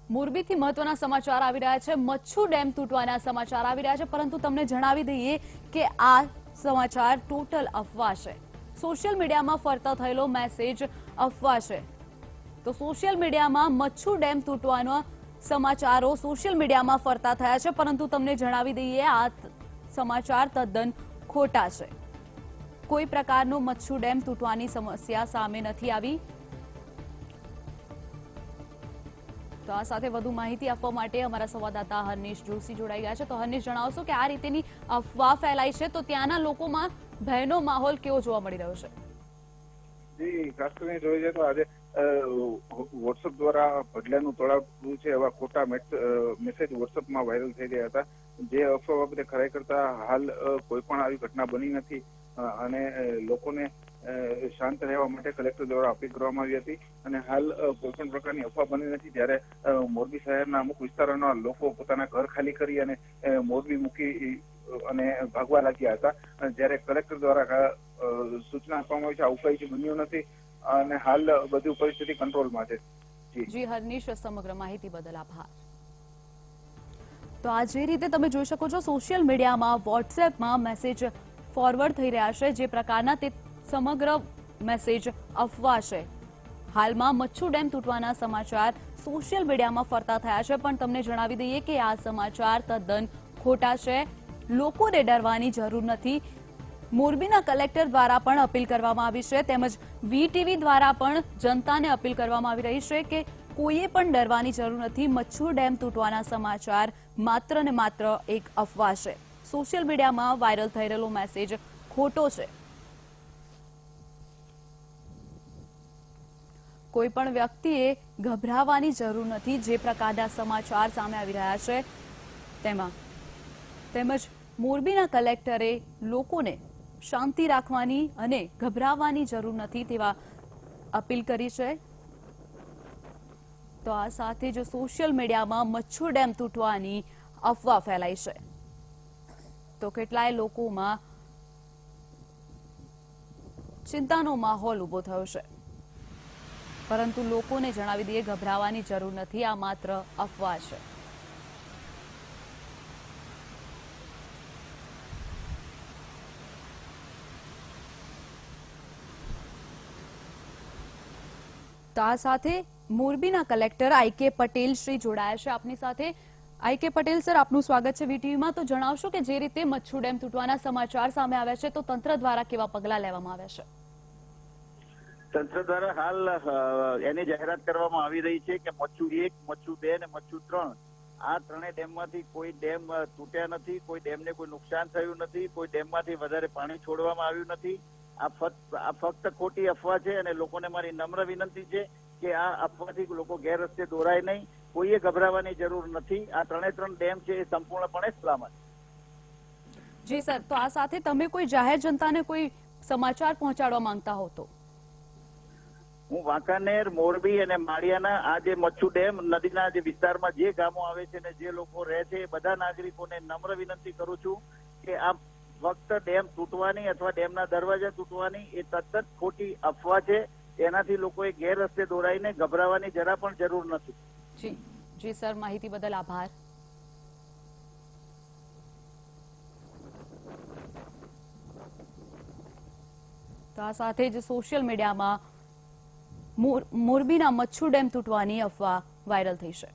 મોરબીથી મહત્વના સમાચાર આવી રહ્યા છે। મચ્છુ ડેમ તૂટવાના સમાચાર આવી રહ્યા છે, પરંતુ તમને જણાવી દઈએ કે આ સમાચાર ટોટલ અફવા છે। સોશિયલ મીડિયામાં ફરતા થયેલો મેસેજ અફવા છે। તો સોશિયલ મીડિયામાં મચ્છુ ડેમ તૂટવાના સમાચારો સોશિયલ મીડિયામાં ફરતા થયા છે, પરંતુ તમને જણાવી દઈએ આ સમાચાર તદ્દન ખોટા છે। કોઈ પ્રકારનો મચ્છુ ડેમ તૂટવાની સમસ્યા સામે નથી આવી। તો આ સાથે વધુ માહિતી આપવા માટે અમારા સંવાદદાતા હર્નિશ જોશી જોડાઈ ગયા છે। તો હર્નિશ, જણાવશો કે આ રીતેની અફવા ફેલાઈ છે તો ત્યાંના લોકોમાં ભયનો માહોલ કેવો જોવા મળી રહ્યો છે? જી, ખાસ કરીને જોઈએ છે તો આજે વોટ્સઅપ દ્વારા ભડલાનું તળાવ છે એવા ખોટા મેસેજ વોટ્સઅપમાં વાયરલ થઈ ગયા હતા, જે અફવા બાબતે ખરાઈ કરતા હાલ કોઈ પણ આવી ઘટના બની નથી અને લોકોને શાંત રહેવા માટે કલેક્ટર દ્વારા અપીલ કરવામાં આવી હતી અને હાલ કોઈ પણ પ્રકારની અફવા બની નથી। ત્યારે મોરબી શહેરના અમુક વિસ્તારોના લોકો પોતાના ઘર ખાલી કરી અને મોરબી મૂકી અને ભાગવા લાગ્યા હતા, જ્યારે કલેક્ટર દ્વારા સૂચના આપવામાં આવી છે આવું કંઈ બન્યું નથી અને હાલ બધી પરિસ્થિતિ કંટ્રોલમાં છે। જી હર્નિશ, સમગ્ર માહિતી બદલ આભાર। તો આ જે રીતે તમે જોઈ શકો છો, સોશિયલ મીડિયામાં વોટ્સએપમાં મેસેજ ફોરવર્ડ થઈ રહ્યા છે જે પ્રકારના, તે સમગ્ર મેસેજ અફવા છે। હાલમાં મચ્છુ ડેમ તૂટવાના સમાચાર સોશિયલ મીડિયામાં ફરતા થયા છે, પણ તમને જણાવી દઈએ કે આ સમાચાર તદ્દન ખોટા છે। લોકોને ડરવાની જરૂર નથી। મોરબીના કલેક્ટર દ્વારા પણ અપીલ કરવામાં આવી છે, તેમજ વીટીવી દ્વારા પણ જનતાને અપીલ કરવામાં આવી રહી છે કે કોઈએ પણ ડરવાની જરૂર નથી। મચ્છુ ડેમ તૂટવાના સમાચાર માત્ર ને માત્ર એક અફવા છે। સોશિયલ મીડિયામાં વાયરલ થઈ રહેલો મેસેજ ખોટો છે। કોઈ પણ વ્યક્તિએ ગભરાવાની જરૂર નથી। જે પ્રકારના સમાચાર સામે આવી રહ્યા છે તેમજ મોરબીના કલેક્ટરે લોકોને શાંતિ રાખવાની અને ગભરાવાની જરૂર નથી તેવા અપીલ કરી છે। તો આ સાથે જ સોશિયલ મીડિયામાં મચ્છુ ડેમ તૂટવાની અફવા ફેલાઈ છે તો કેટલાય લોકોમાં ચિંતાનો માહોલ ઉભો થયો છે, પરંતુ લોકોને જણાવી દઈએ ગભરાવાની જરૂર નથી, આ માત્ર અફવા છે। તો આ સાથે મોરબીના કલેક્ટર આઈ.કે. પટેલ શ્રી જોડાયા છે આપની સાથે। આઈ.કે. પટેલ સર, આપનું સ્વાગત છે વીટીવીમાં। તો જણાવશો કે જે રીતે મચ્છુ ડેમ તૂટવાના સમાચાર સામે આવ્યા છે તો તંત્ર દ્વારા કેવા પગલાં લેવામાં આવ્યા છે? તંત્ર દ્વારા હાલ એની જાહેરાત કરવામાં આવી રહી છે કે મચ્છુ 1, મચ્છુ 2 અને મચ્છુ 3 આ ત્રણેય ડેમમાંથી કોઈ ડેમ તૂટ્યા નથી, કોઈ ડેમને કોઈ નુકસાન થયું નથી, કોઈ ડેમમાંથી વધારે પાણી છોડવામાં આવ્યું નથી। આ ફક્ત ખોટી અફવા છે અને લોકોને મારી નમ્ર વિનંતી છે કે આ અફવાથી લોકો ગેરરસ્તે દોરાય નહીં। કોઈએ ગભરાવાની જરૂર નથી। આ ત્રણે ડેમ છે એ સંપૂર્ણપણે સલામત છે। જી સર, તો આ સાથે તમે કોઈ જાહેર જનતાને કોઈ સમાચાર પહોંચાડવા માંગતા હો તો? હું વાંકાનેર, મોરબી અને માળિયાના આ જે મચ્છુ ડેમ નદીના જે વિસ્તારમાં જે ગામો આવે છે અને જે લોકો રહે છે એ બધા નાગરિકોને નમ્ર વિનંતી કરું છું કે આ ફક્ત ડેમ તૂટવાની અથવા ડેમના દરવાજા તૂટવાની એ તદ્દન ખોટી અફવા છે। એનાથી લોકોએ ગેરરસ્તે દોરાઈને ગભરાવાની જરા પણ જરૂર નથી। જી સર, માહિતી બદલ આભાર। તો આ સાથે જ સોશિયલ મીડિયામાં મોરબીના મચ્છુ ડેમ તૂટવાની અફવા વાયરલ થઈ છે।